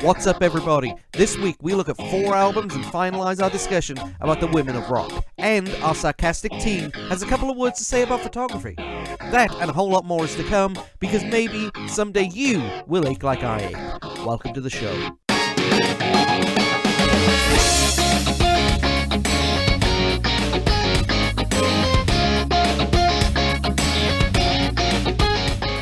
What's up, everybody? This week we look at 4 albums and finalize our discussion about the women of rock. And our Sarcastic Teen has a couple of words to say about photography. That and a whole lot more is to come, because maybe someday you will ache like I ache. Welcome to the show.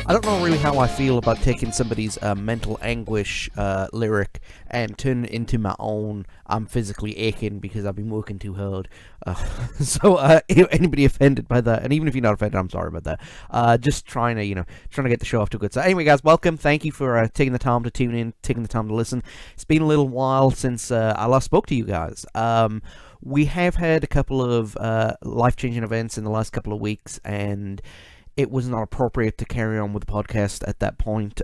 I don't know really how I feel about taking somebody's mental anguish lyric and turning it into my own. I'm physically aching because I've been working too hard. So anybody offended by that, and even if you're not offended, I'm sorry about that. Just trying to get the show off to a good start. Anyway, guys, welcome. Thank you for taking the time to tune in, taking the time to listen. It's been a little while since I last spoke to you guys. We have had a couple of life-changing events in the last couple of weeks, and it was not appropriate to carry on with the podcast at that point.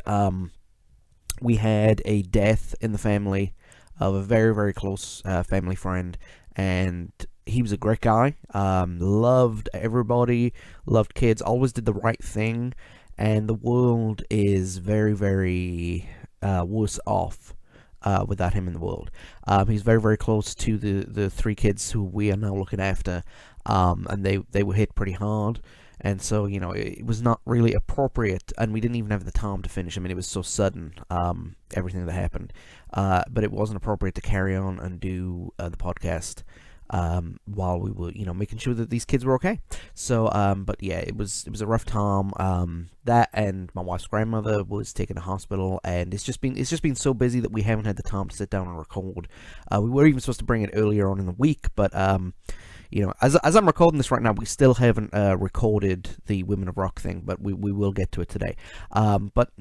We had a death in the family of a very, very close family friend, and he was a great guy. Loved everybody, loved kids, always did the right thing, and the world is very, very worse off without him in the world. He's very, very close to the 3 kids who we are now looking after, and they were hit pretty hard. And so, it was not really appropriate, and we didn't even have the time to finish. I mean, it was so sudden, everything that happened. But it wasn't appropriate to carry on and do the podcast while we were, making sure that these kids were okay. So, but yeah, it was a rough time. That and my wife's grandmother was taken to hospital, and it's just been so busy that we haven't had the time to sit down and record. We were even supposed to bring it earlier on in the week, but as I'm recording this right now, we still haven't recorded the Women of Rock thing, but we will get to it today. But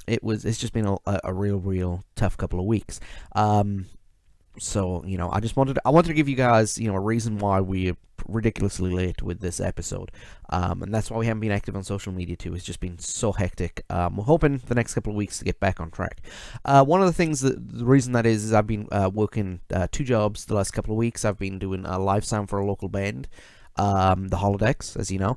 it's just been a real tough couple of weeks. So I wanted to give you guys a reason why we're ridiculously late with this episode, and that's why we haven't been active on social media too. It's just been so hectic. We're hoping the next couple of weeks to get back on track. One of the things the reason that is I've been working 2 jobs the last couple of weeks. I've been doing live sound for a local band, the Holodecks, as you know.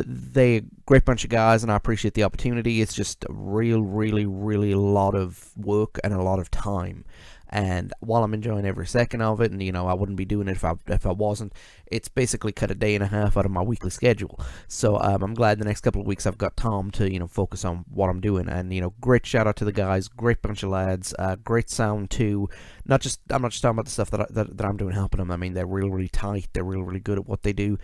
They're a great bunch of guys, and I appreciate the opportunity. It's just a really a lot of work and a lot of time. And while I'm enjoying every second of it, and I wouldn't be doing it if I wasn't, it's basically cut a day and a half out of my weekly schedule. So I'm glad the next couple of weeks I've got time to focus on what I'm doing. And great shout out to the guys, great bunch of lads, great sound too. I'm not just talking about the stuff that I'm doing helping them. I mean, they're really tight. They're really good at what they do.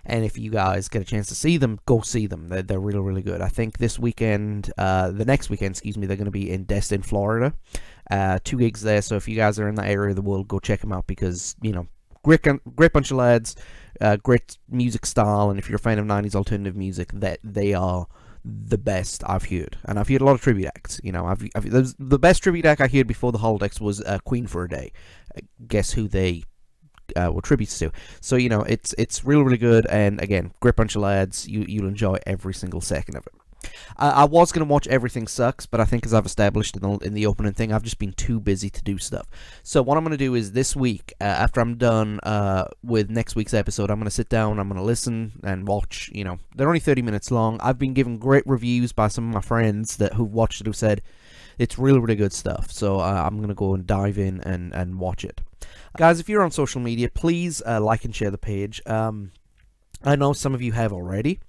And if you guys get a chance to see them, go see them. They're really good. I think this weekend, the next weekend, they're going to be in Destin, Florida. 2 gigs there, so if you guys are in that area of the world, go check them out, because great bunch of lads, great music style, and if you're a fan of 90s alternative music, that they are the best I've heard. And I've heard a lot of tribute acts. The best tribute act I heard before the Holodecks was Queen for a Day. Guess who they were tributes to? So it's really good, and again, great bunch of lads. You'll enjoy every single second of it. I was going to watch Everything Sucks, but I think, as I've established in the opening thing, I've just been too busy to do stuff. So what I'm going to do is this week, after I'm done with next week's episode, I'm going to sit down, I'm going to listen and watch. They're only 30 minutes long. I've been given great reviews by some of my friends who've watched it, who said it's really good stuff. So I'm going to go and dive in and watch it. Guys, if you're on social media, please like and share the page. I know some of you have already.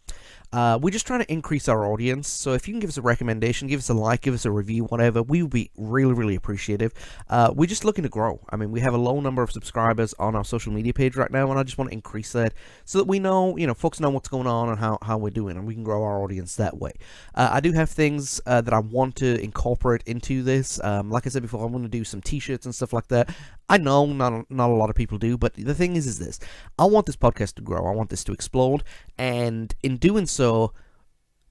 We're just trying to increase our audience, so if you can give us a recommendation, give us a like, give us a review, whatever, we would be really appreciative. We're just looking to grow. I mean, we have a low number of subscribers on our social media page right now, and I just want to increase that so that we know, folks know what's going on and how we're doing, and we can grow our audience that way. I do have things that I want to incorporate into this. Like I said before, I want to do some t-shirts and stuff like that. I know not a lot of people do, but the thing is this. I want this podcast to grow. I want this to explode, and in doing so,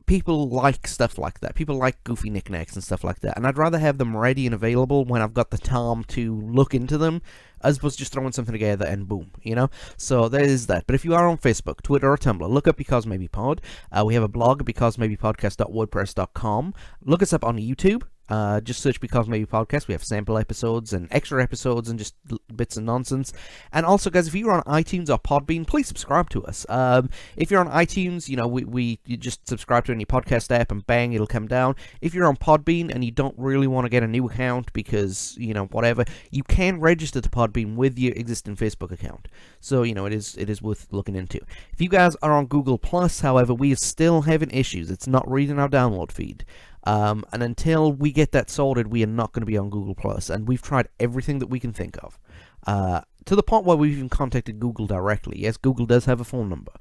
people like stuff like that. People like goofy knickknacks and stuff like that, and I'd rather have them ready and available when I've got the time to look into them, as opposed to just throwing something together and boom, So there is that. But if you are on Facebook, Twitter, or Tumblr, look up Because Maybe Pod. We have a blog, becausemaybe podcast.wordpress.com. Look us up on YouTube. Just search Because Maybe Podcast. We have sample episodes and extra episodes and just bits of nonsense. And also, guys, if you're on iTunes or Podbean, please subscribe to us. If you're on iTunes, you just subscribe to any podcast app and bang, it'll come down. If you're on Podbean and you don't really want to get a new account because, whatever, you can register to Podbean with your existing Facebook account. So, it is worth looking into. If you guys are on Google Plus, however, we are still having issues. It's not reading our download feed. And until we get that sorted, we are not going to be on Google Plus. And we've tried everything that we can think of. To the point where we've even contacted Google directly. Yes, Google does have a phone number.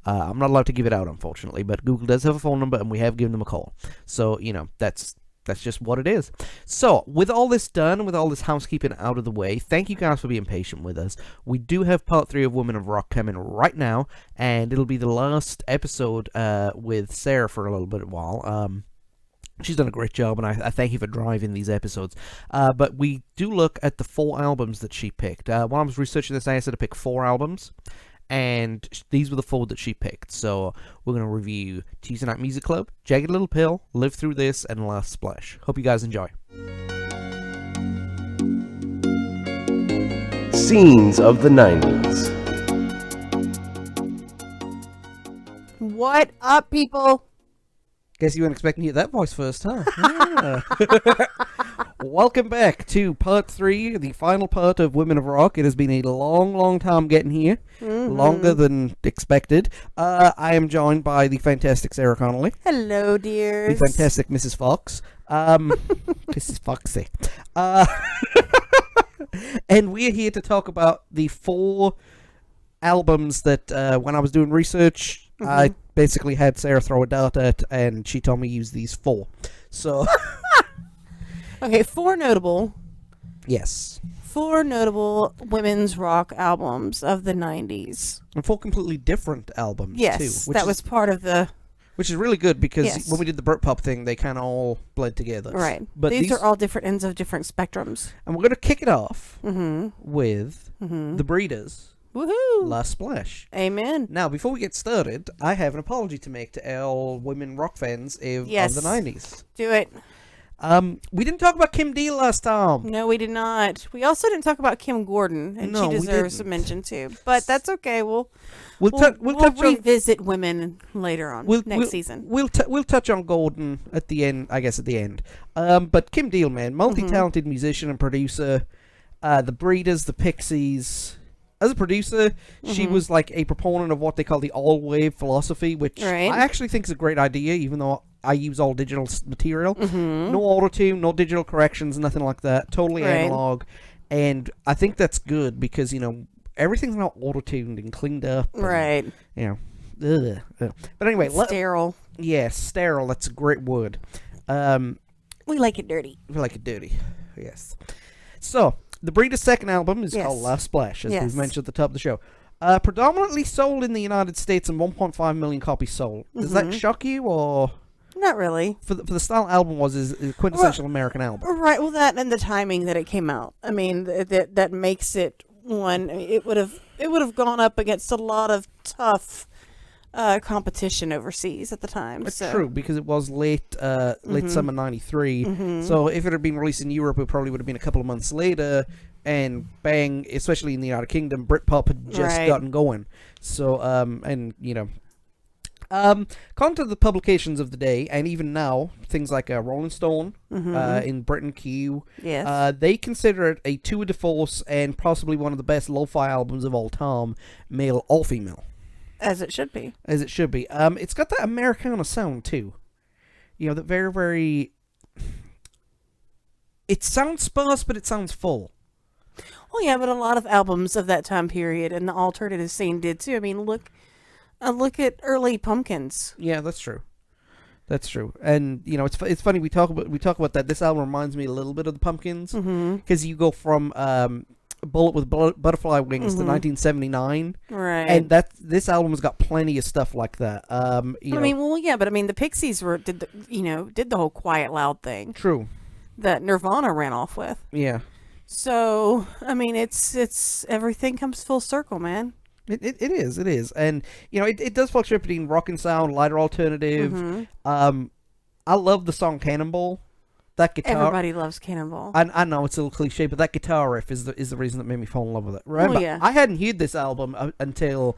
I'm not allowed to give it out, unfortunately, but Google does have a phone number, and we have given them a call. So, that's just what it is. So, with all this done, with all this housekeeping out of the way, thank you guys for being patient with us. We do have part 3 of Women of Rock coming right now, and it'll be the last episode with Sarah for a little bit while. She's done a great job, and I thank you for driving these episodes. But we do look at the 4 albums that she picked. While I was researching this, I asked her to pick 4 albums, and these were the 4 that she picked. So we're going to review Tuesday Night Music Club, Jagged Little Pill, Live Through This, and Last Splash. Hope you guys enjoy. Scenes of the 90s. What up, people? Guess you weren't expecting to hear that voice first, huh? Yeah. Welcome back to part 3, the final part of Women of Rock. It has been a long, long time getting here. Longer than expected. I am joined by the fantastic Sarah Connolly. Hello, dears. The fantastic Mrs. Fox. Mrs. Foxy. And we are here to talk about the 4 albums that, when I was doing research, I basically had Sarah throw a dart at, and she told me use these 4. So... Okay, 4 notable... Yes. 4 notable women's rock albums of the 90s. And 4 completely different albums, yes, too. That was part of the... Which is really good, because when we did the Britpop thing, they kind of all bled together. Right. But these are all different ends of different spectrums. And we're going to kick it off with The Breeders. Woohoo! Last Splash. Amen. Now, before we get started, I have an apology to make to all women rock fans of the 90s. Do it. We didn't talk about Kim Deal last time. No, we did not. We also didn't talk about Kim Gordon, and she deserves a mention too. But that's okay. We'll revisit women later on next season. We'll touch on Gordon at the end, I guess, at the end. But Kim Deal, man, multi-talented musician and producer. The Breeders, the Pixies. As a producer, she was like a proponent of what they call the all-wave philosophy, which I actually think is a great idea, even though I use all digital material. No auto-tune, no digital corrections, nothing like that. Totally analog. And I think that's good because, everything's now auto-tuned and cleaned up. And, But anyway. Sterile. Sterile. That's a great word. We like it dirty. We like it dirty. Yes. So... The Breeders' second album is called Last Splash, as we've mentioned at the top of the show. Predominantly sold in the United States and 1.5 million copies sold. Does that shock you, or...? Not really. For the style album is a quintessential American album. Right, well, that and the timing that it came out. I mean, that makes it one... It would have gone up against a lot of tough... competition overseas at the time. That's true, because it was late summer 93. So if it had been released in Europe, it probably would have been a couple of months later, and bang, especially in the United Kingdom, Britpop had just gotten going. So, come to the publications of the day, and even now, things like Rolling Stone, in Britain, Q, they consider it a tour de force and possibly one of the best lo-fi albums of all time, male or female. As it should be. As it should be. It's got that Americana sound, too. That very, very... It sounds sparse, but it sounds full. Well, yeah, but a lot of albums of that time period and the alternative scene did, too. I mean, look at early Pumpkins. Yeah, that's true. That's true. And, it's funny, we talk about that. This album reminds me a little bit of the Pumpkins. Because you go from... Bullet with Butterfly Wings to 1979, right? And this album has got plenty of stuff like that. The Pixies did the whole quiet loud thing. True. That Nirvana ran off with. Yeah. So I mean, it's everything comes full circle, man. It is, and it does fluctuate between rock and sound, lighter alternative. I love the song Cannonball. that guitar. Everybody loves Cannonball. I know it's a little cliche, but that guitar riff is the reason that made me fall in love with it. Remember, yeah. I hadn't heard this album until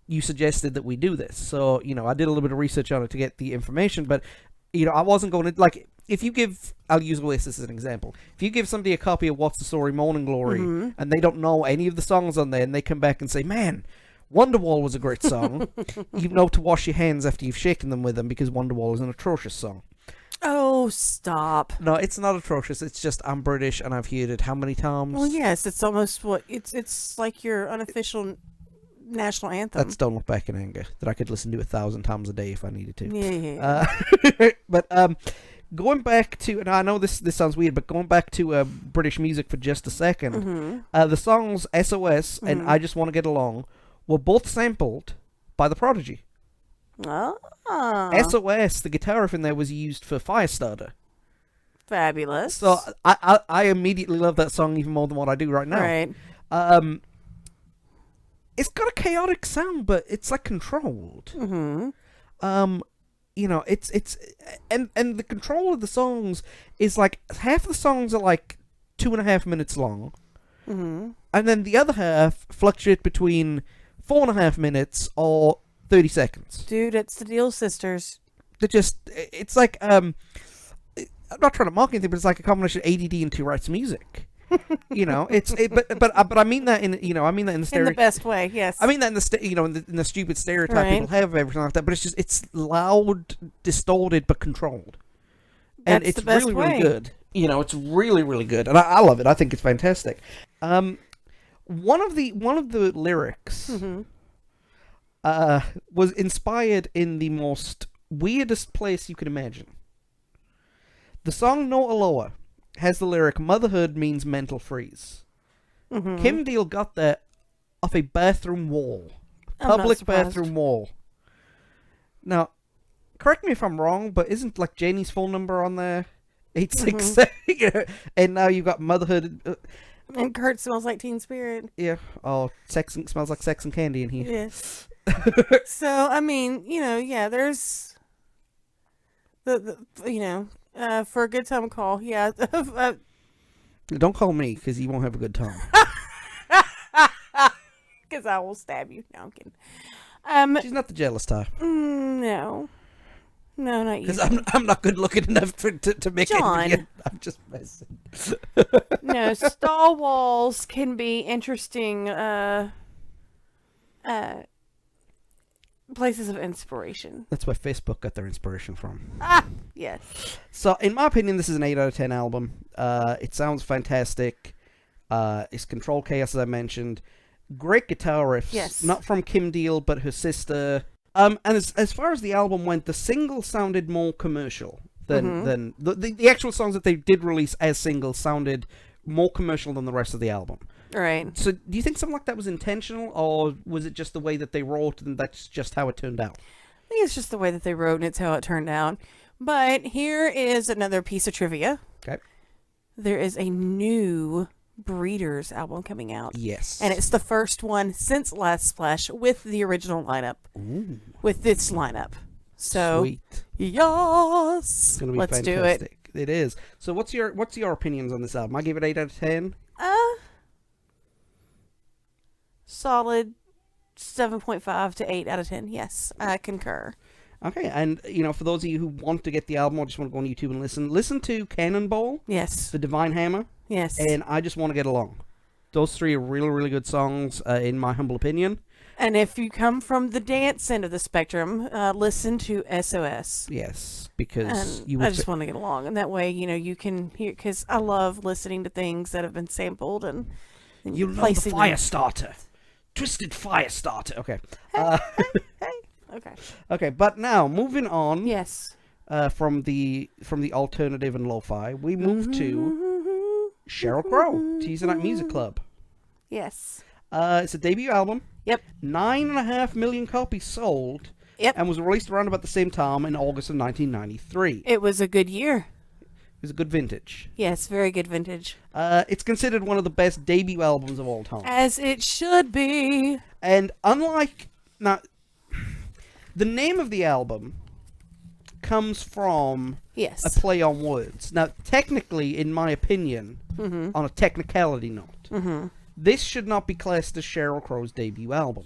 you suggested that we do this. So, I did a little bit of research on it to get the information, but, I wasn't going to, like, if you give, I'll use Oasis as an example. If you give somebody a copy of What's the Story, Morning Glory, and they don't know any of the songs on there, and they come back and say, man, Wonderwall was a great song, you know to wash your hands after you've shaken them with them, because Wonderwall is an atrocious song. Oh, stop. No, it's not atrocious. It's just I'm British and I've heard it how many times? Well, yes, it's almost it's like your unofficial national anthem. That's Don't Look Back in Anger, that I could listen to 1,000 times a day if I needed to. Yeah. But going back to, and I know this sounds weird, but going back to British music for just a second, the songs SOS and I Just Want to Get Along were both sampled by The Prodigy. Oh. SOS, the guitar riff in there was used for Firestarter. Fabulous. So I immediately love that song even more than what I do right now. Right. It's got a chaotic sound, but it's like controlled. Mm-hmm. It's and the control of the songs is like half the songs are like 2.5 minutes long, and then the other half fluctuate between 4.5 minutes or 30 seconds. Dude, it's the Deal Sisters. It's like I'm not trying to mock anything, but it's like a combination of ADD and Tourette's music. But I mean that in the best way. Yes. I mean that in the stupid stereotype people have of everything like that. But it's loud, distorted, but controlled, and That's it's the best really way. really good. It's really really good, and I love it. I think it's fantastic. One of the lyrics was inspired in the most weirdest place you could imagine. The song No Aloha has the lyric, motherhood means mental freeze. Kim Deal got that off a bathroom wall. Public bathroom wall. Now, correct me if I'm wrong, but isn't like Janie's phone number on there? 867. And now you've got motherhood. And Kurt smells like Teen Spirit. Yeah. Oh, smells like sex and candy in here. Yes. So, I mean, there's for a good time call, yeah. Don't call me, because you won't have a good time. Because I will stab you. No, I'm kidding. She's not the jealous type. No, not you. Because I'm not good looking enough to make John. it. I'm just messing. No, stall walls can be interesting places of inspiration. That's where Facebook got their inspiration from. Yes. So, in my opinion, this is an 8 out of 10 album. It sounds fantastic. It's controlled chaos, as I mentioned. Great guitar riffs. Yes. Not from Kim Deal, but her sister. And as far as the album went, the single sounded more commercial than the actual songs that they did release as singles sounded more commercial than the rest of the album. Right. So, do you think something like that was intentional, or was it just the way that they wrote and that's just how it turned out? I think it's just the way that they wrote and it's how it turned out. But here is another piece of trivia. Okay. There is a new Breeders album coming out. Yes. And it's the first one since Last Splash with the original lineup. Ooh. With this lineup. So, Sweet. Yes. It's gonna be Let's fantastic. do it. It is. So what's your opinions on this album? I give it 8 out of 10. Solid 7.5 to 8 out of 10. Yes, I concur. Okay, and for those of you who want to get the album or just want to go on YouTube and listen to Cannonball, Yes. The Divine Hammer, Yes. and I Just Want to Get Along. Those three are really, really good songs, in my humble opinion. And if you come from the dance end of the spectrum, listen to SOS. Yes, because And I just want to get along. And that way, you can hear, because I love listening to things that have been sampled and you know the placing them. Firestarter. Twisted Firestarter. Okay. Hey. Okay. Okay, but now, moving on. Yes. From the alternative and lo-fi, we move to Sheryl Crow, Tuesday Night Music Club. Yes. It's a debut album. Yep. 9.5 million copies sold. Yep. And was released around about the same time in August of 1993. It was a good year. It was a good vintage. Yes, very good vintage. It's considered one of the best debut albums of all time. As it should be. And unlike... Now, the name of the album comes from Yes. a play on words. Now, technically, in my opinion, Mm-hmm. on a technicality note, Mm-hmm. this should not be classed as Sheryl Crow's debut album.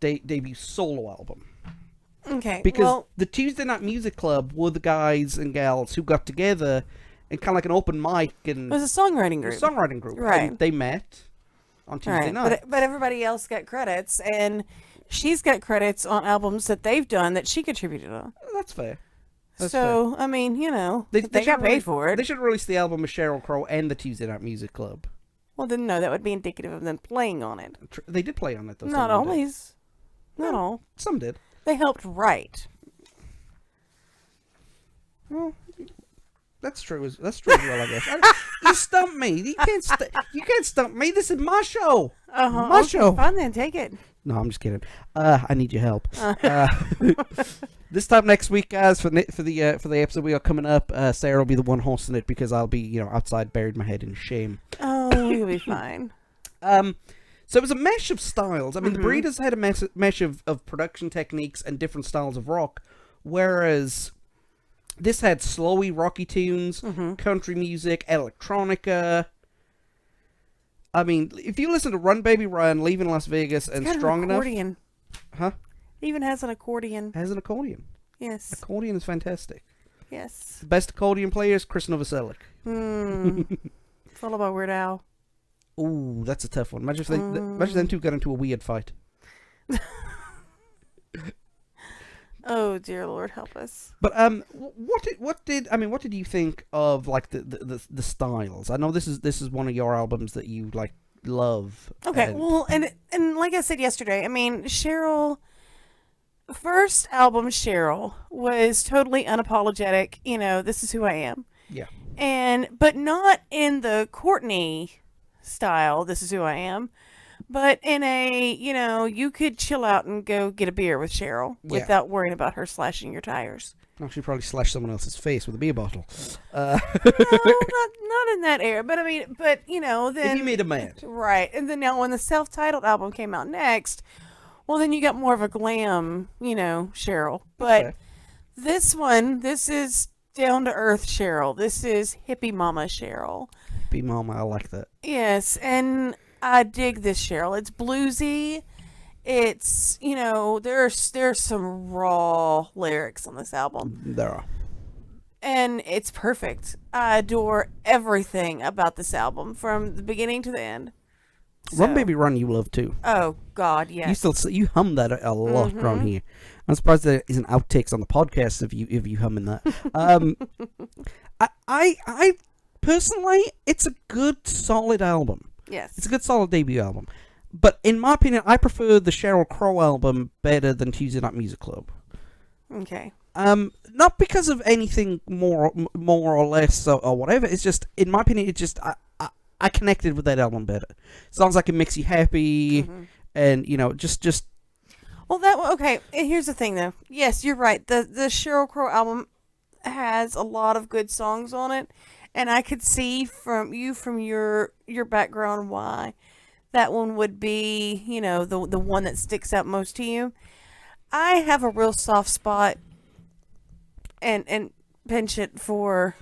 Debut solo album. Okay. Because well, the Tuesday Night Music Club were the guys and gals who got together and kind of like an open mic and it was a songwriting group. songwriting group. Right. And they met on Tuesday Right. night. But everybody else got credits, and she's got credits on albums that they've done that she contributed on. That's fair. That's So, I mean, you know, they got should paid for it. They should release the album with Sheryl Crow and the Tuesday Night Music Club. Well, then, no, that would be indicative of them playing on it. They did play on it, though. Not some of them did. always. Not all. Some did. They helped write. Well, that's true as well, I guess. You stumped me. You can't stump me. This is my show. Uh-huh. My Okay, show. fine then, take it. No, I'm just kidding. I need your help. This time next week, guys, for the episode we are coming up, Sarah will be the one hosting it because I'll be outside, buried my head in shame. Oh, you'll be fine. So it was a mesh of styles. I mean, Mm-hmm. the Breeders had a mesh of production techniques and different styles of rock, whereas this had slowy, rocky tunes, Mm-hmm. country music, electronica. I mean, if you listen to Run Baby Run, Leaving Las Vegas, and Got an Strong Enough... accordion. Huh? It even has an accordion. Has an accordion. Yes. Accordion is fantastic. Yes. The best accordion player is Chris Novoselic. Followed by Weird Al. Ooh, that's a tough one. Imagine if them two got into a weird fight. Oh dear Lord, help us. But what did you think of like the styles? I know this is one of your albums that you like love. Okay, well, and like I said yesterday, I mean, Cheryl, first album Cheryl was totally unapologetic. This is who I am. Yeah. But not in the Courtney style. This is who I am. But in a, you could chill out and go get a beer with Cheryl without worrying about her slashing your tires. No, she probably slashed someone else's face with a beer bottle. No, not in that era. But I mean, then If you made a mad. right. And then now when the self-titled album came out next, well, then you got more of a glam, Cheryl. But this is down to earth Cheryl. This is hippie mama Cheryl. Hippie mama, I like that. Yes, and I dig this Cheryl. It's bluesy. It's there's some raw lyrics on this album. There are. And it's perfect. I adore everything about this album from the beginning to the end. Run Baby Run you love too. Oh God, yes. You hum that a lot around here. I'm surprised there isn't outtakes on the podcast if you humming that. I personally, it's a good solid album. Yes. It's a good solid debut album. But in my opinion, I prefer the Sheryl Crow album better than Tuesday Night Music Club. Okay. Not because of anything more or less or whatever. It's just, in my opinion, I connected with that album better. Sounds like it makes you happy, and just. Well, okay. And here's the thing, though. Yes, you're right. The Sheryl Crow album has a lot of good songs on it, and I could see from your background why that one would be, the one that sticks out most to you. I have a real soft spot and penchant for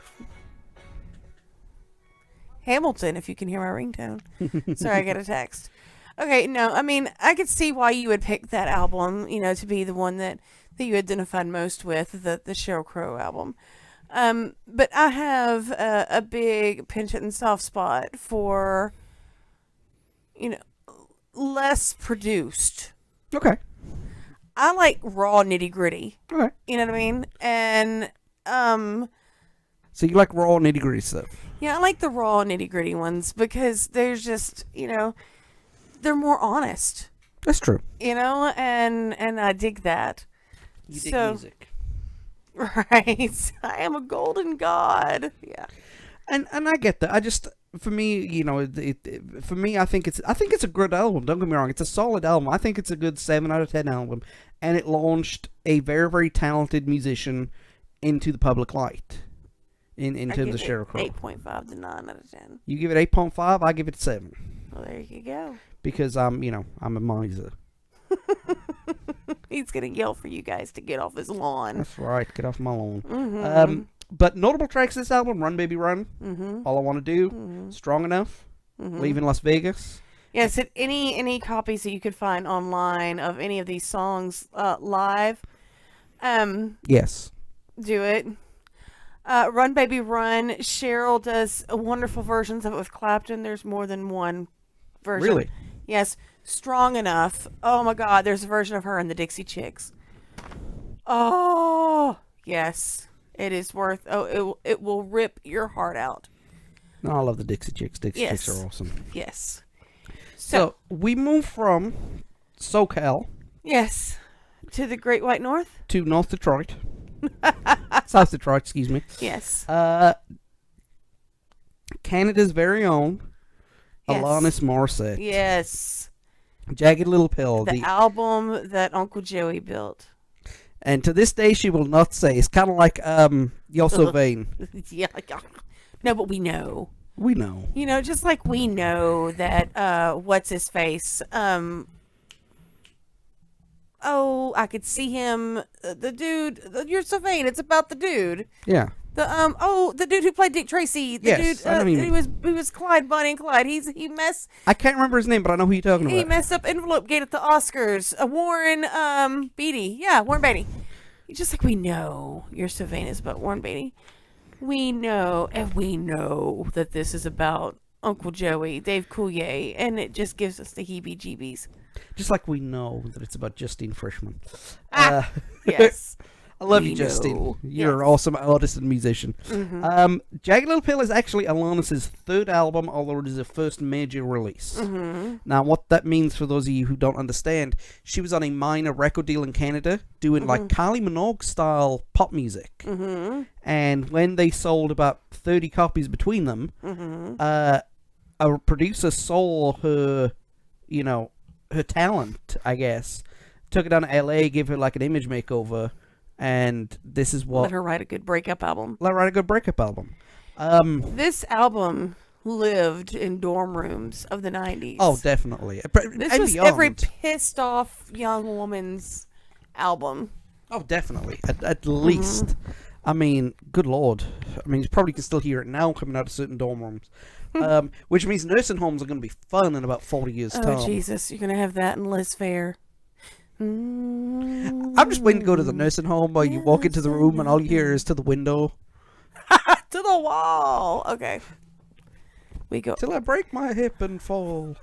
Hamilton, if you can hear my ringtone. Sorry, I got a text. Okay, no, I mean, I could see why you would pick that album, to be the one that you identified most with, the Sheryl Crow album. But I have a big penchant and soft spot for, less produced. Okay. I like raw nitty gritty. Okay. You know what I mean? And, So you like raw nitty gritty stuff? yeah, I like the raw nitty gritty ones because there's just, they're more honest. That's true. And I dig that. You dig music. Right. I am a golden god. Yeah. And I get that. I just, for me, for me, I think it's a good album. Don't get me wrong. It's a solid album. I think it's a good 7 out of 10 album. And it launched a very, very talented musician into the public light in terms of Sheryl Crow. 8.5 to 9 out of 10. You give it 8.5, I give it 7. Well, there you go. Because I'm a miser. He's gonna yell for you guys to get off his lawn. That's right. Get off my lawn. But notable tracks this album: "Run Baby Run," "All I Want to Do," "Strong Enough," "Leaving Las Vegas." Yes, any copies that you could find online of any of these songs live, Yes. do it. "Run Baby Run." Cheryl does wonderful versions of it with Clapton. There's more than one version. Really? Yes. "Strong Enough." Oh my God, there's a version of her in the Dixie Chicks. Oh yes, it is worth. Oh, it will rip your heart out. No, I love the Dixie Chicks. Dixie Yes. Chicks are awesome. Yes. So we move from SoCal Yes, to the Great White North. to North Detroit. South Detroit, excuse me. Yes. Canada's very own Yes. Alanis Morissette. Yes. Jagged Little Pill. The album that Uncle Joey built. And to this day, she will not say. It's kind of like You're So Vain. Yeah. No, but we know. We know. You know, just like we know that what's his face? I could see him. The dude. You're So Vain. It's about the dude. Yeah. The dude who played Dick Tracy. The Yes, dude. I know who you He was Clyde, Bonnie and Clyde. I can't remember his name, but I know who you're talking He about. messed up Envelope Gate at the Oscars. Warren Beatty. Yeah, Warren Beatty. Just like we know You're So Vain is about Warren Beatty. We know that this is about Uncle Joey, Dave Coulier, and it just gives us the heebie-jeebies. Just like we know that it's about Justine Frischman. Yes. I love We you, Justine. know. You're an Yes. awesome artist and musician. Jagged Little Pill is actually Alanis' third album, although it is her first major release. Now, what that means for those of you who don't understand, she was on a minor record deal in Canada doing like Kylie Minogue-style pop music. And when they sold about 30 copies between them, a producer saw her, her talent, I guess, took her down to LA, gave her like an image makeover, and this is what... Let her write a good breakup album. Let her write a good breakup album. This album lived in dorm rooms of the 90s. Oh, definitely. This And was beyond. every pissed off young woman's album. Oh, definitely. At least. I mean, good lord. I mean, you probably can still hear it now coming out of certain dorm rooms. Which means nursing homes are going to be fun in about 40 years' time. Oh, Jesus. You're going to have that in Liz Fair. I'm just waiting to go to the nursing home where you walk into the room and all you hear is to the window. To the wall. Okay. We go. Till I break my hip and fall.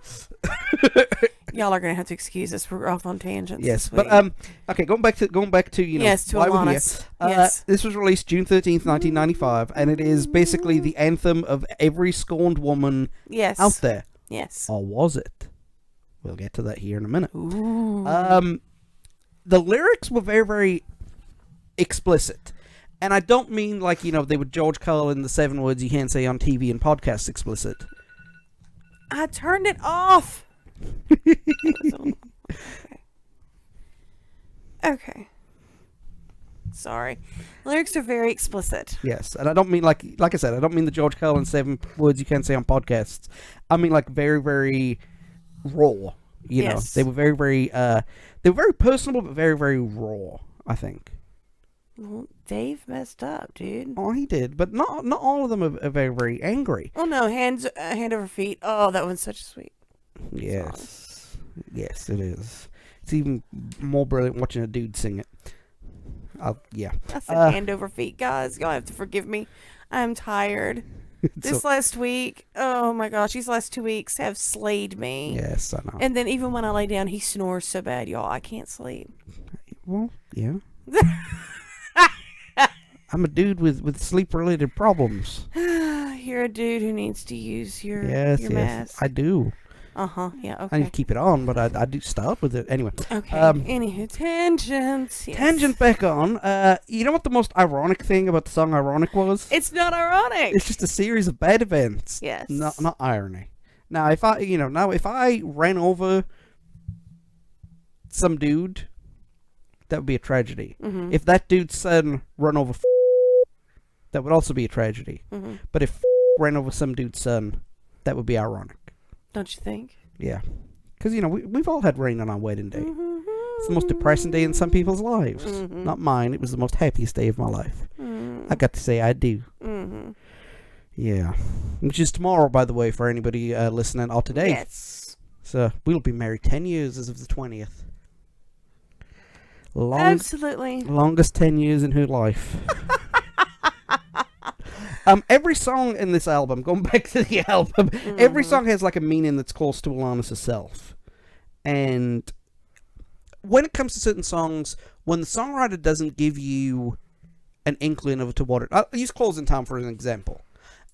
Y'all are going to have to excuse us. We're off on tangents. Yes, this but week. okay, going back to Yes, to why we're here. Alanis. Yes. This was released June 13th, 1995, and it is basically the anthem of every scorned woman Yes. out there. Yes. Or was it? We'll get to that here in a minute. Ooh. The lyrics were very, very explicit. And I don't mean like, they were George Carlin, the 7 words you can't say on TV and podcasts explicit. I turned it off. Okay. Sorry. Lyrics are very explicit. Yes, and I don't mean like I said, I don't mean the George Carlin 7 words you can't say on podcasts. I mean like very, very raw. You know, Yes. they were very, very, they were very personable, but very, very raw. I think. Well, Dave messed up, dude. Oh, he did, but not all of them are very, very angry. Oh no, hand over feet. Oh, that one's such a sweet. Yes, yes, it is. It's even more brilliant watching a dude sing it. Yeah. I said hand over feet, guys. Y'all have to forgive me. I'm tired. This last week, oh my gosh, these last 2 weeks have slayed me. Yes, I know. And then even when I lay down, he snores so bad, y'all. I can't sleep. Well, yeah. I'm a dude with sleep-related problems. You're a dude who needs to use your mask. I do. Yeah, I okay. need to keep it on, but I do start with it anyway. Okay. Anywho, tangents. Yes. Tangent back on. You know what the most ironic thing about the song "Ironic" was? It's not ironic. It's just a series of bad events. Yes. Not irony. Now, if I ran over some dude, that would be a tragedy. Mm-hmm. If that dude's son ran over, that would also be a tragedy. Mm-hmm. But if ran over some dude's son, that would be ironic. Don't you think? Yeah. Because, we've all had rain on our wedding day. Mm-hmm. It's the most depressing day in some people's lives. Not mine. It was the most happiest day of my life. I got to say I do. Yeah. Which is tomorrow, by the way, for anybody listening, or today. Yes. So, we'll be married 10 years as of the 20th. Absolutely. Longest 10 years in her life. Every song in this album, going back to the album, every song has like a meaning that's close to Alanis herself. And when it comes to certain songs, when the songwriter doesn't give you an inkling of to what it... I'll use Closing Time for an example.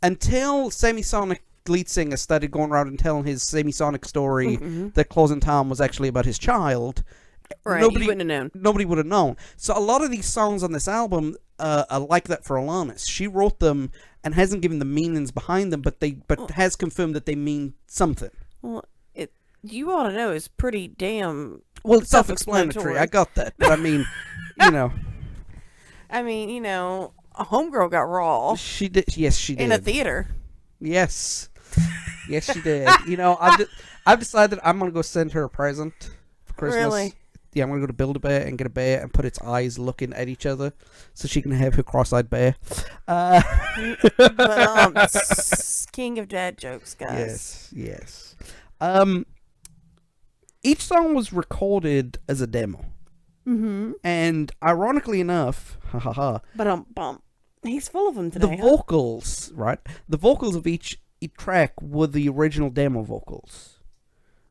Until Semisonic lead singer started going around and telling his Semisonic story that Closing Time was actually about his child... Right, nobody you wouldn't have known. Nobody would have known. So a lot of these songs on this album are like that for Alanis. She wrote them and hasn't given the meanings behind them, but has confirmed that they mean something. Well, you ought to know is pretty damn It's self-explanatory. I got that, but I mean, you know. I mean, a homegirl got raw. She did. Yes, she did. In a theater. Yes. Yes, she did. I've decided I'm gonna go send her a present for Christmas. Really? Yeah, I'm going to go to Build-A-Bear and get a bear and put its eyes looking at each other so she can have her cross-eyed bear. King of dad jokes, guys. Yes. Each song was recorded as a demo. And ironically enough, But he's full of them today. the vocals, right? The vocals of each track were the original demo vocals.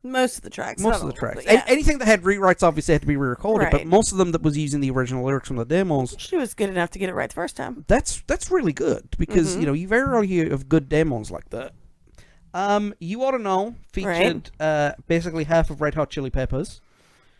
Most of the tracks. Most of the tracks. Yeah. Anything that had rewrites obviously had to be re-recorded, Right. but most of them that was using the original lyrics from the demos. She was good enough to get it right the first time. That's really good because you very rarely hear of good demos like that. You Ought to Know featured basically half of Red Hot Chili Peppers.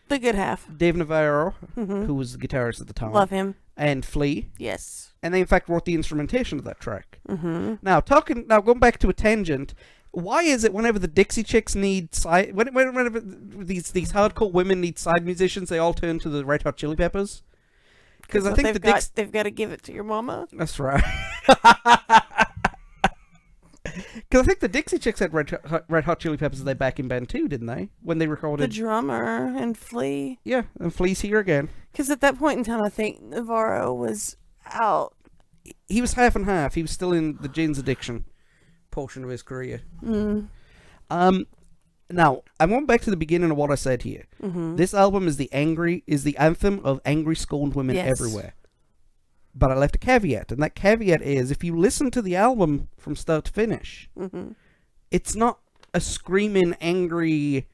The good half. Dave Navarro, who was the guitarist at the time. Love him. And Flea. Yes. And they in fact wrote the instrumentation of that track. Now going back to a tangent. Why is it whenever the Dixie Chicks need whenever these hardcore women need side musicians, they all turn to the Red Hot Chili Peppers? Because I think they've got to give it to your mama. That's right. Because I think the Dixie Chicks had Red Hot Chili Peppers as their backing band too, didn't they? When they recorded The drummer and Flea. Yeah, and Flea's here again. Because at that point in time, I think Navarro was out. He was half and half. He was still in the Jane's Addiction portion of his career. Now, I went back to the beginning of what I said here. This album is the anthem of angry, scorned women everywhere. But I left a caveat, and that caveat is if you listen to the album from start to finish, it's not a screaming, angry...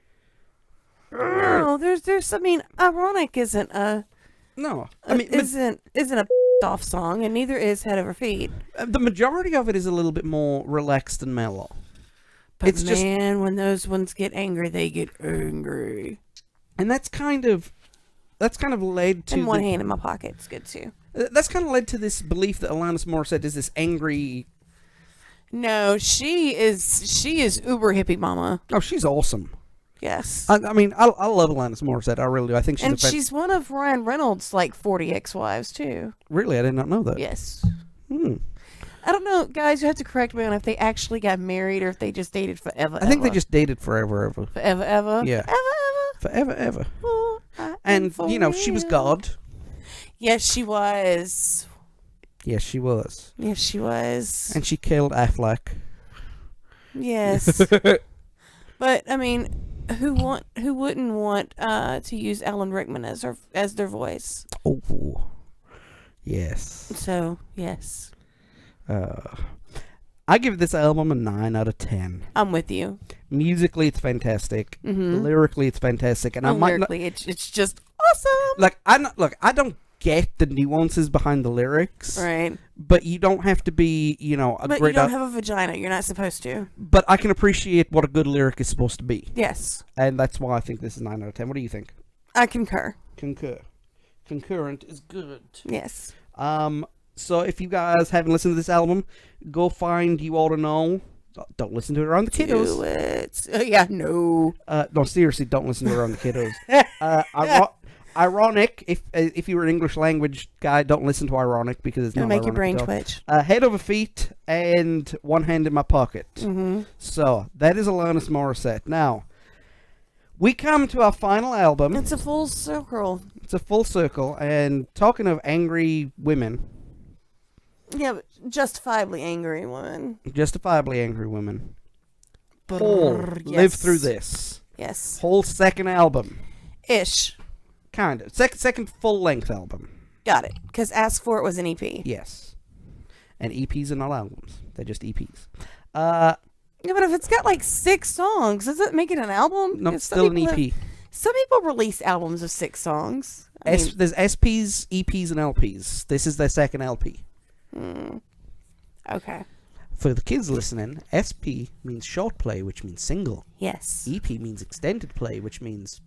No, there's. I mean, ironic isn't a. No, isn't a off song, and neither is Head Over Feet. The majority of it is a little bit more relaxed and mellow. But when those ones get angry, they get angry. And that's kind of led to... And One Hand in My Pocket is good too. That's kind of led to this belief that Alanis Morissette is this angry... No, she is uber hippie mama. Oh, she's awesome. Yes. I love Alanis Morissette. I really do. I think she's... And she's one of Ryan Reynolds' 40 ex-wives too. Really? I did not know that. Yes. I don't know, guys. You have to correct me on if they actually got married or if they just dated forever. I think they just dated forever. Forever. Yeah. Forever. Oh, and she was God. Yes, she was. Yes, she was. Yes, she was. And she killed Affleck. Yes. But I mean, who wouldn't want to use Alan Rickman as their voice? Oh, yes. So yes. I give this album a 9 out of 10. I'm with you. Musically, it's fantastic. Lyrically, it's fantastic, and lyrically, it's just awesome. I don't get the nuances behind the lyrics, right? But you don't have to be, But you don't have a vagina. You're not supposed to. But I can appreciate what a good lyric is supposed to be. Yes. And that's why I think this is 9 out of 10. What do you think? I concur. Concurrent is good. Yes. So if you guys haven't listened to this album, go find You Ought to Know. Don't listen to it around the kiddos. Do it. Yeah, no. No, seriously, don't listen to it around the kiddos. Ironic, if you're an English language guy, don't listen to Ironic because it's not make your brain twitch. Head Over Feet and One Hand in My Pocket. So, that is Alanis Morissette. Now, we come to our final album. It's a full circle. It's a full circle. And talking of angry women, Yeah, but justifiably angry women. justifiably angry women, Paul Brrr, lived yes. through this. Yes. Paul's second album. Ish. Kind of. Second full-length album. Got it. Because Ask For It was an EP. Yes. And EPs are not albums. They're just EPs. Yeah, but if it's got like 6 songs, does it make it an album? No, 'Cause still an EP. Some people release albums of 6 songs. There's SPs, EPs, and LPs. This is their second LP. Okay. For the kids listening, SP means short play, which means single. Yes. EP means extended play, which means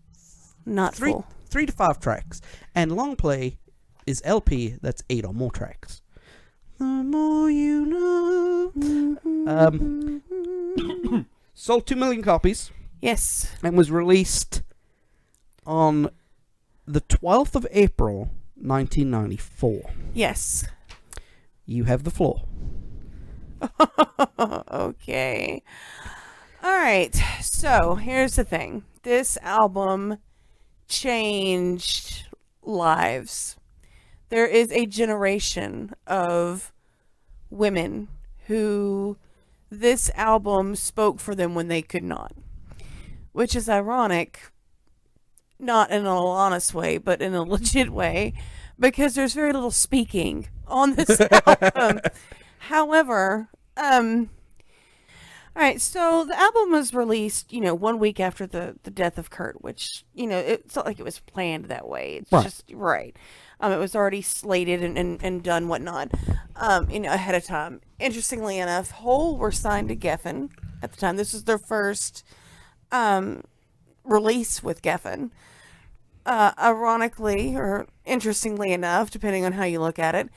Not full. 3 to 5 tracks. And long play is LP, that's 8 or more tracks. The more you know. Sold 2 million copies Yes. and was released on the 12th of April, 1994. Yes. You have the floor. Okay. All right. So here's the thing. This album changed lives. There is a generation of women who this album spoke for them when they could not, which is ironic, not in an honest way, but in a legit way, because there's very little speaking on this album. However, all right, so the album was released, 1 week after the death of Kurt, which, it's not like it was planned that way. It's Right. just, right. It was already slated and done whatnot, ahead of time. Interestingly enough, Hole were signed to Geffen at the time. This was their first release with Geffen. Ironically, or interestingly enough, depending on how you look at it,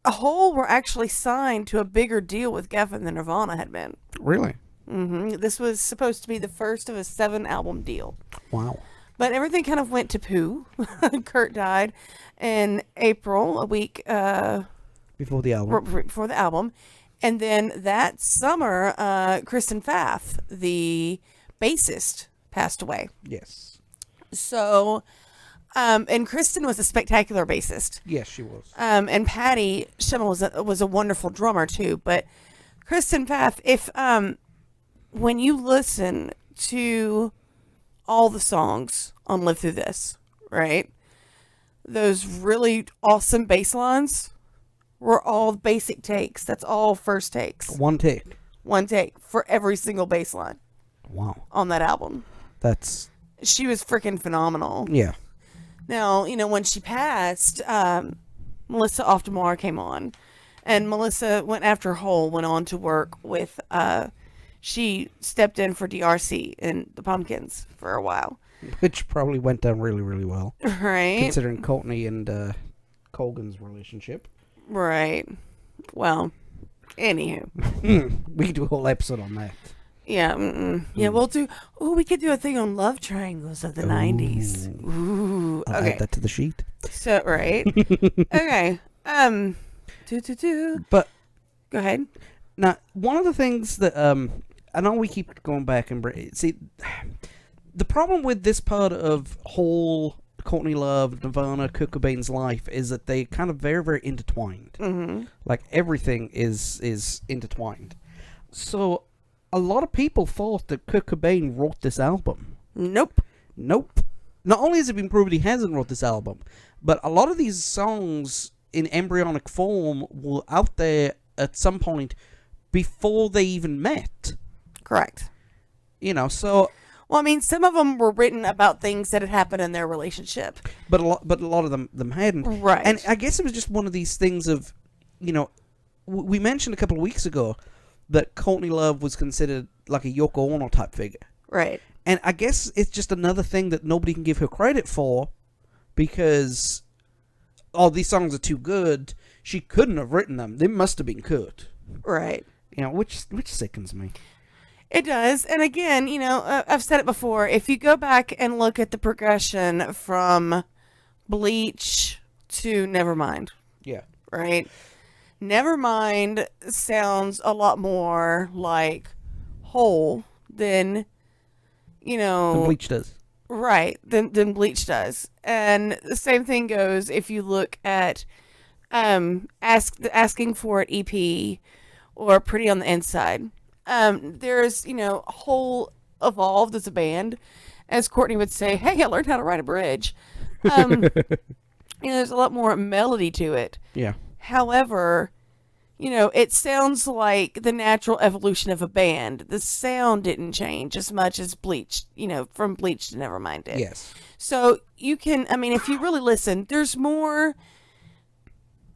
Hole were actually signed to a bigger deal with Geffen than Nirvana had been. Really? This was supposed to be the first of a 7-album deal. Wow. But everything kind of went to poo. Kurt died in April, a week Before the album. before the album. And then that summer, Kristen Pfaff, the bassist, passed away. Yes. So, and Kristen was a spectacular bassist. Yes, she was. And Patty Shimmer was a wonderful drummer too. But Kristen Pfaff, if when you listen to all the songs on Live Through This, right? Those really awesome bass lines were all basic takes. That's all first takes. One take. One take for every single bass line Wow. on that album. That's... She was freaking phenomenal. Yeah. Now, when she passed, Melissa Oftemar came on. And Melissa went after Hole, went on to work with... she stepped in for DRC and the Pumpkins for a while. Which probably went down really, really well. Right? Considering Courtney and Colgan's relationship. Right. Well, anywho. We could do a whole episode on that. Yeah, yeah, we'll do... Oh, we could do a thing on love triangles of the 90s. Ooh. I'll Okay. add that to the sheet. So, right. Okay. But Go ahead. now, one of the things that I know we keep going back and see, the problem with this part of Hole, Courtney Love, Nirvana, Kurt Cobain's life is that they kind of very, very intertwined. Mm-hmm. Like everything is intertwined. So a lot of people thought that Kurt Cobain wrote this album. Nope. Nope. Not only has it been proved he hasn't wrote this album, but a lot of these songs in embryonic form were out there at some point before they even met. Correct. So... Well, I mean, some of them were written about things that had happened in their relationship. But a lot of them hadn't. Right. And I guess it was just one of these things of, we mentioned a couple of weeks ago that Courtney Love was considered like a Yoko Ono type figure. Right. And I guess it's just another thing that nobody can give her credit for because, these songs are too good. She couldn't have written them. They must have been Kurt. Right. Which sickens me. It does. And again, I've said it before. If you go back and look at the progression from Bleach to Nevermind, Yeah. right? Nevermind sounds a lot more like Hole than you The know, Bleach does. right, than Bleach does. And the same thing goes if you look at Asking for It EP or Pretty on the Inside. There's, whole evolved as a band. As Courtney would say, hey, I learned how to write a bridge. There's a lot more melody to it. Yeah. However, it sounds like the natural evolution of a band. The sound didn't change as much as Bleach, from Bleach to Nevermind did. Yes. So you can, if you really listen, there's more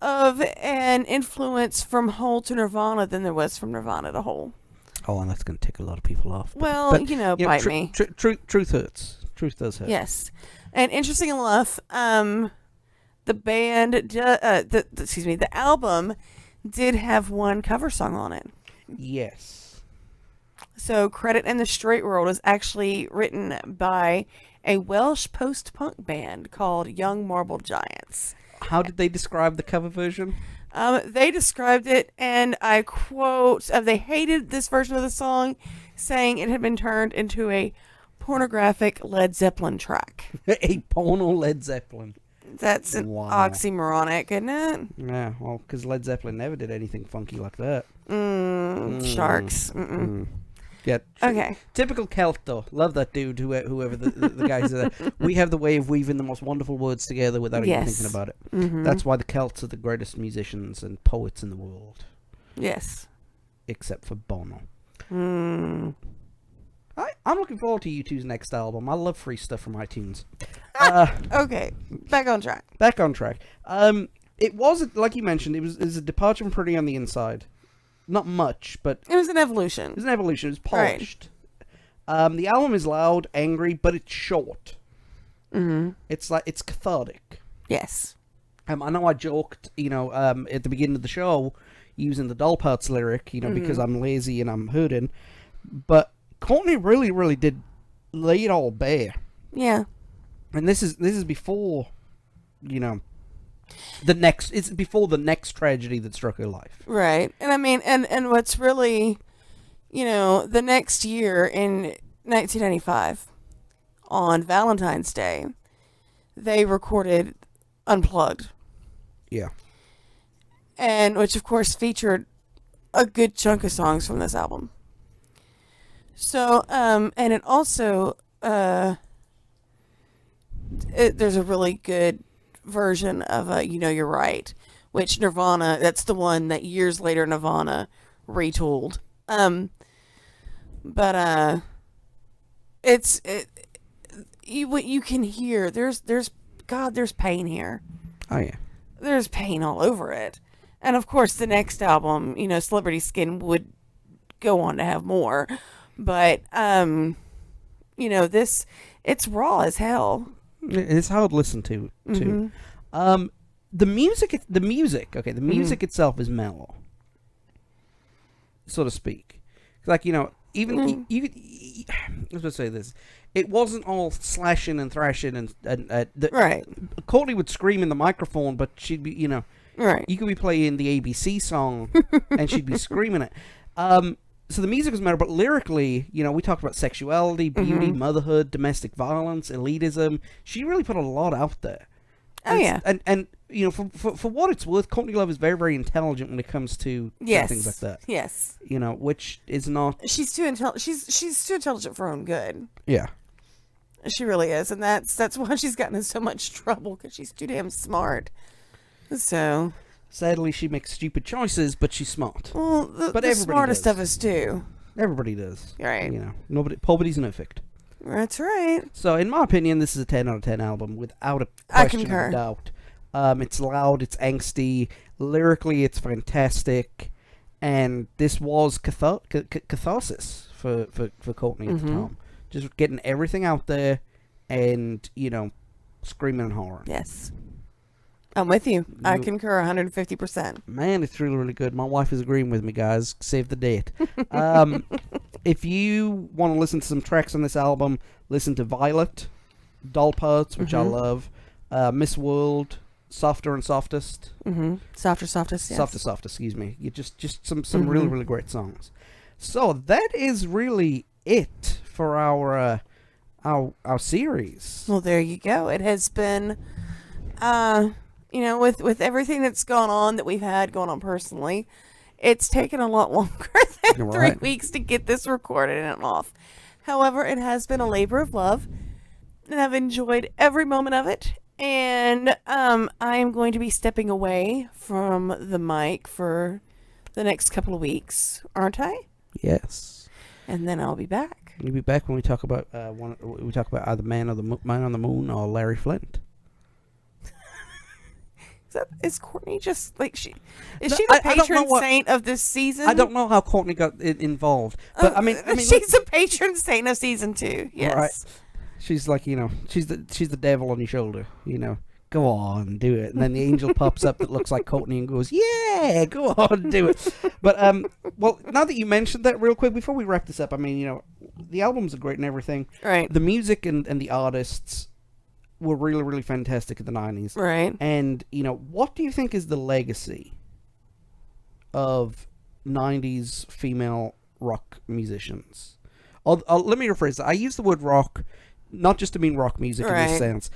of an influence from Hole to Nirvana than there was from Nirvana to Hole. Oh, and that's going to tick a lot of people off. Well, bite me. Truth hurts. Truth does hurt. Yes. And interesting enough, the band, the album did have one cover song on it. Yes. So Credit in the Straight World is actually written by a Welsh post-punk band called Young Marble Giants. How did they describe the cover version? They described it, and I quote, they hated this version of the song, saying it had been turned into a pornographic Led Zeppelin track. A porno Led Zeppelin. That's an oxymoronic, isn't it? Yeah, well, because Led Zeppelin never did anything funky like that. Sharks. Yeah. Okay. Typical Celt, though. Love that dude, whoever the guys are. We have the way of weaving the most wonderful words together without even thinking about it. Mm-hmm. That's why the Celts are the greatest musicians and poets in the world. Yes. Except for Bono. Mm. I'm looking forward to U2's next album. I love free stuff from iTunes. Okay, back on track. Back on track. It was, like you mentioned, it was a departure from Pretty on the Inside. Not much, but It was an evolution. it was an evolution. It was polished. The album is loud, angry, but it's short. Mm-hmm. It's cathartic. Yes. I know I joked, at the beginning of the show, using the Doll Parts lyric, because I'm lazy and I'm hurting, but Courtney really, really did lay it all bare. Yeah. And this is before, it's before the next tragedy that struck her life. Right. And and what's really, the next year in 1995, on Valentine's Day, they recorded Unplugged. Yeah. And which, of course, featured a good chunk of songs from this album. So, and it also, there's a really good version of You're Right, which Nirvana, that's the one that years later Nirvana retooled. But what you can hear, there's pain here. Oh, yeah. There's pain all over it. And of course the next album, Celebrity Skin would go on to have more. But, this, it's raw as hell. It's hard to listen to, too. Mm-hmm. The music itself is mellow, so to speak. Like, even, you I was going to say this. It wasn't all slashing and thrashing and right. Courtney would scream in the microphone, but she'd be, right. You could be playing the ABC song and she'd be screaming it. So the music was mellow, but lyrically, we talked about sexuality, beauty, motherhood, domestic violence, elitism. She really put a lot out there. Oh, yeah. And for what it's worth, Courtney Love is very, very intelligent when it comes to things like that. Yes. Which is not... She's too intelligent. She's too intelligent for her own good. Yeah. She really is, and that's why she's gotten in so much trouble, because she's too damn smart. So... Sadly, she makes stupid choices, but she's smart. Well, the smartest of us do. Everybody does. Right. Nobody's perfect. That's right. So, in my opinion, this is a 10 out of 10 album, without a I question concur. of doubt. It's loud, it's angsty, lyrically it's fantastic, and this was catharsis for Courtney at the time. Just getting everything out there and, screaming and hollering. Yes. I'm with you. I concur 150%. Man, it's really, really good. My wife is agreeing with me, guys. Save the date. If you want to listen to some tracks on this album, listen to Violet, Doll Parts, which I love, Miss World, Softer and Softest. Softer, Softest, yes. Softer, Softest, excuse me. Just some really, really great songs. So that is really it for our our series. Well, there you go. It has been, with everything that's gone on that we've had going on personally, it's taken a lot longer than You're 3 right. weeks to get this recorded and off. However, it has been a labor of love, and I've enjoyed every moment of it. And I am going to be stepping away from the mic for the next couple of weeks, aren't I? Yes. And then I'll be back. You'll be back when we talk about either Man on the Moon or Larry Flint. Is Courtney just like she? Is No, she the I don't know patron what- saint of this season? I don't know how Courtney got involved, but I mean, she's the patron saint of season 2. Yes. Right. She's like, she's the devil on your shoulder. Go on, do it. And then the angel pops up that looks like Courtney and goes, yeah, go on, do it. But well, now that you mentioned that, real quick before we wrap this up, I mean, the albums are great and everything. Right. The music and the artists were really, really fantastic in the 90s. Right. And, what do you think is the legacy of 90s female rock musicians? Let me rephrase that. I use the word rock not just to mean rock music in this sense.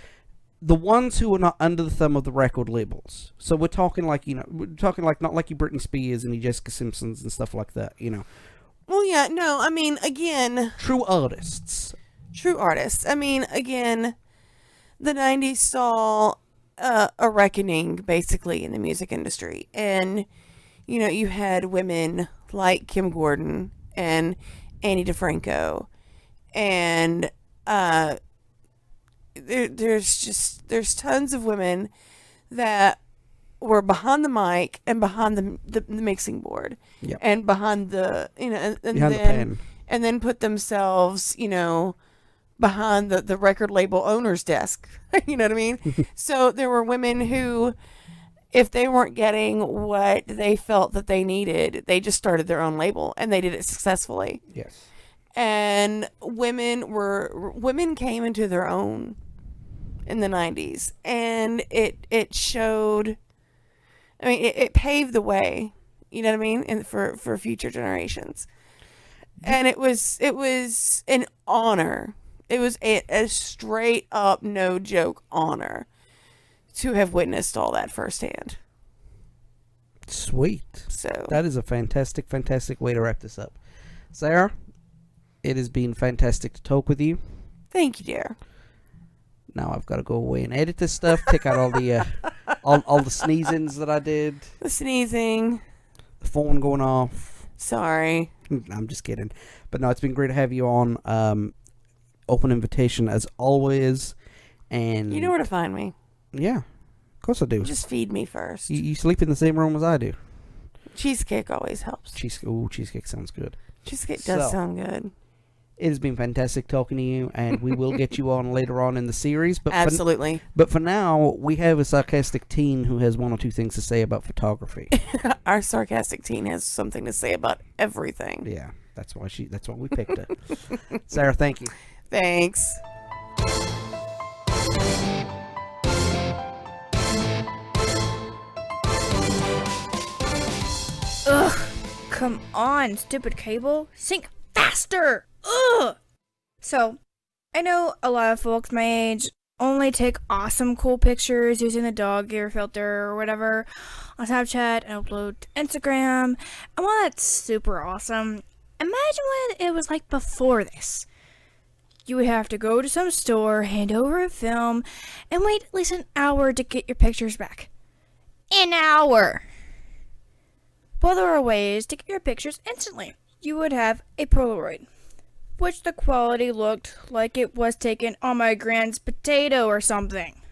The ones who are not under the thumb of the record labels. So we're talking like, not like your Britney Spears and your Jessica Simpsons and stuff like that, Well, yeah, no, I mean, again... True artists. I mean, again, the 90s saw a reckoning, basically, in the music industry. And, you had women like Kim Gordon and Annie DeFranco. And there's tons of women that were behind the mic and behind the mixing board. Yep. And behind the, and Behind the pen. And then put themselves, behind the record label owner's desk. You know what I mean? So there were women who, if they weren't getting what they felt that they needed, they just started their own label, and they did it successfully. Yes. And women came into their own in the 90s, and it showed, I mean, it paved the way, you know what I mean, and for future generations. And it was an honor. It was a straight up, no joke honor to have witnessed all that firsthand. Sweet. So That is a fantastic, fantastic way to wrap this up. Sarah, it has been fantastic to talk with you. thank you, dear. Now I've got to go away and edit this stuff, pick out all the all the sneezings that I did, The sneezing. the phone going off. Sorry. I'm just kidding. But no, it's been great to have you on. Open invitation as always. And You know where to find me. yeah, of course I do. Just feed me first. You sleep in the same room as I do. Cheesecake always helps. Cheesecake sounds good. Cheesecake does So- sound good. It has been fantastic talking to you, and we will get you on later on in the series. But Absolutely. but for now, we have a sarcastic teen who has one or two things to say about photography. Our sarcastic teen has something to say about everything. Yeah, that's why we picked her. Sarah, thank you. Thanks. Ugh, come on, stupid cable. Sync faster! Ugh! So, I know a lot of folks my age only take awesome, cool pictures using the dog ear filter or whatever on Snapchat and upload to Instagram. And while that's super awesome, imagine what it was like before this. You would have to go to some store, hand over a film, and wait at least an hour to get your pictures back. An hour! Well, there are ways to get your pictures instantly. You would have a Polaroid, which the quality looked like it was taken on my grand's potato or something.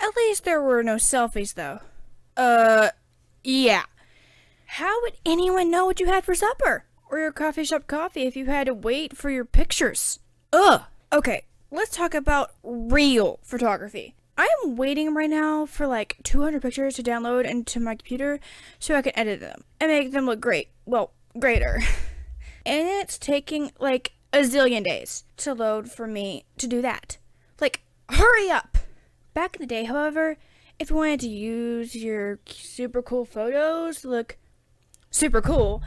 At least there were no selfies, though. Yeah. How would anyone know what you had for supper? Or your coffee shop coffee if you had to wait for your pictures? Ugh! Okay, let's talk about real photography. I'm waiting right now for like 200 pictures to download into my computer so I can edit them and make them look great. Well, greater. And it's taking like a zillion days to load for me to do that. Like, hurry up! Back in the day, however, if you wanted to use your super cool photos to look super cool,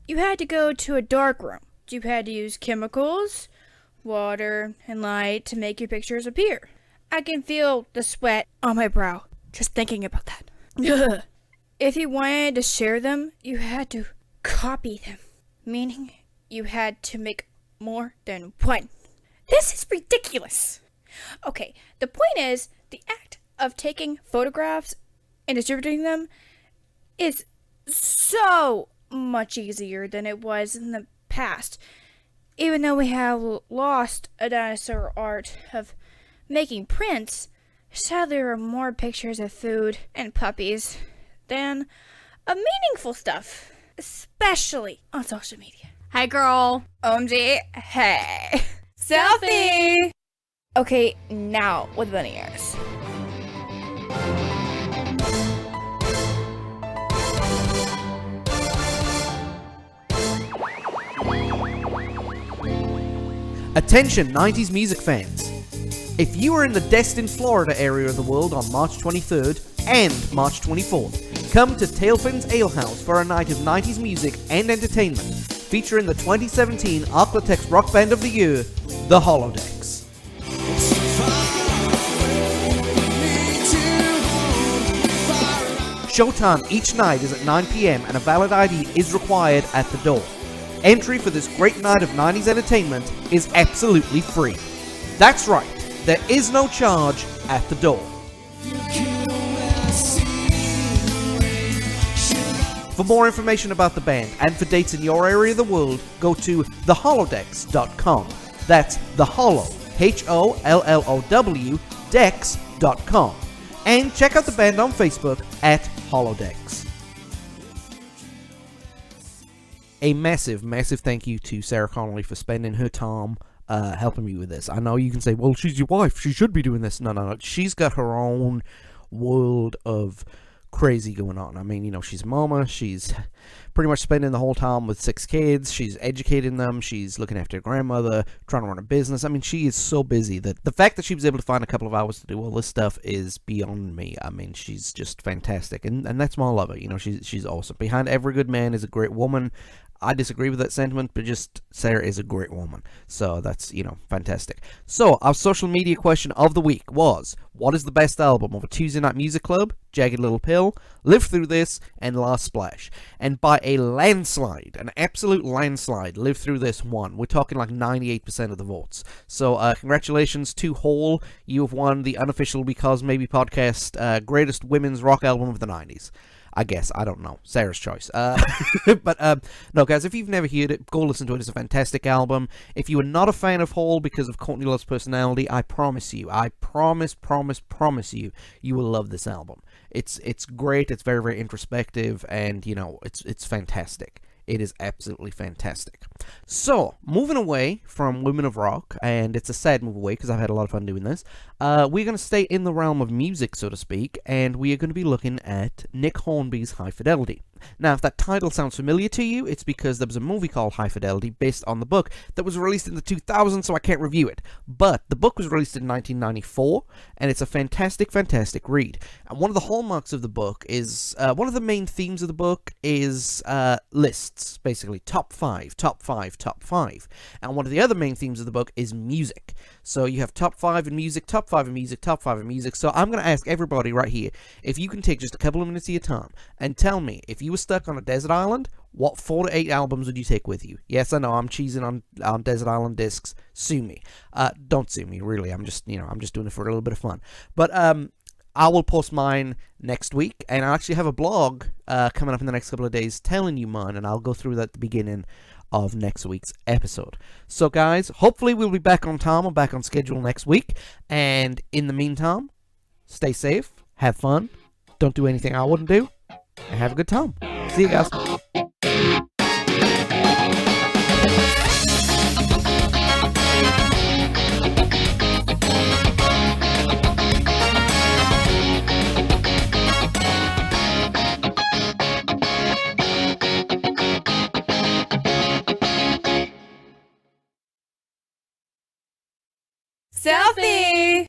you had to go to a dark room. You had to use chemicals, water, and light to make your pictures appear. I can feel the sweat on my brow just thinking about that. If you wanted to share them, you had to copy them, meaning you had to make more than one. This is ridiculous. Okay, the point is, the act of taking photographs and distributing them is so much easier than it was in the past. Even though we have lost a dinosaur art of making prints, sadly there are more pictures of food and puppies than of meaningful stuff, especially on social media. Hi, girl. OMG, hey. Selfie! Okay, now with bunny ears. Attention 90s music fans. If you are in the Destin, Florida area of the world on March 23rd and March 24th, come to Tailfin's Ale House for a night of 90s music and entertainment, featuring the 2017 Arklatex Rock Band of the Year, The Holodecks. Showtime each night is at 9 p.m. and a valid ID is required at the door. Entry for this great night of 90s entertainment is absolutely free. That's right, there is no charge at the door. For more information about the band and for dates in your area of the world, go to theholodecks.com. That's the Hollow, HOLLOW, decks.com. And check out the band on Facebook at Holodecks. A massive, massive thank you to Sarah Connolly for spending her time helping me with this. I know you can say, well, she's your wife, she should be doing this. No. She's got her own world of crazy going on. I mean, you know, she's a mama, she's pretty much spending the whole time with 6 kids, she's educating them, she's looking after her grandmother, trying to run a business. I mean, she is so busy that the fact that she was able to find a couple of hours to do all this stuff is beyond me. I mean, she's just fantastic, and that's why I love her. You know, she's awesome. Behind every good man is a great woman. I disagree with that sentiment, but just Sarah is a great woman. So that's, you know, fantastic. So our social media question of the week was, what is the best album of a Tuesday Night Music Club, Jagged Little Pill, Live Through This, and Last Splash? And by a landslide, an absolute landslide, Live Through This won. We're talking like 98% of the votes. So congratulations to Hall. You have won the unofficial Because Maybe podcast greatest women's rock album of the 90s. I guess. I don't know. Sarah's choice. But, no, guys, if you've never heard it, go listen to it. It's a fantastic album. If you are not a fan of Hall because of Courtney Love's personality, I promise you, promise you, you will love this album. It's great. It's very, very introspective, and, you know, it's fantastic. It is absolutely fantastic. So, moving away from Women of Rock, and it's a sad move away because I've had a lot of fun doing this, we're going to stay in the realm of music, so to speak, and we are going to be looking at Nick Hornby's High Fidelity. Now, if that title sounds familiar to you, it's because there was a movie called High Fidelity based on the book that was released in the 2000s, so I can't review it. But the book was released in 1994, and it's a fantastic, fantastic read. And one of the hallmarks of the book is, one of the main themes of the book is lists, basically top 5. And one of the other main themes of the book is music. So you have top 5 in music, top 5 in music, top 5 in music. So I'm going to ask everybody right here, if you can take just a couple of minutes of your time and tell me, if you were stuck on a desert island, what 4 to 8 albums would you take with you? Yes, I know, I'm cheesing on Desert Island Discs. Sue me. Don't sue me, really. I'm just doing it for a little bit of fun. But, I will post mine next week, and I actually have a blog coming up in the next couple of days telling you mine, and I'll go through that at the beginning of next week's episode. So, guys, hopefully we'll be back on time or back on schedule next week, and in the meantime, stay safe, have fun, don't do anything I wouldn't do, and have a good time. See you guys. Selfie!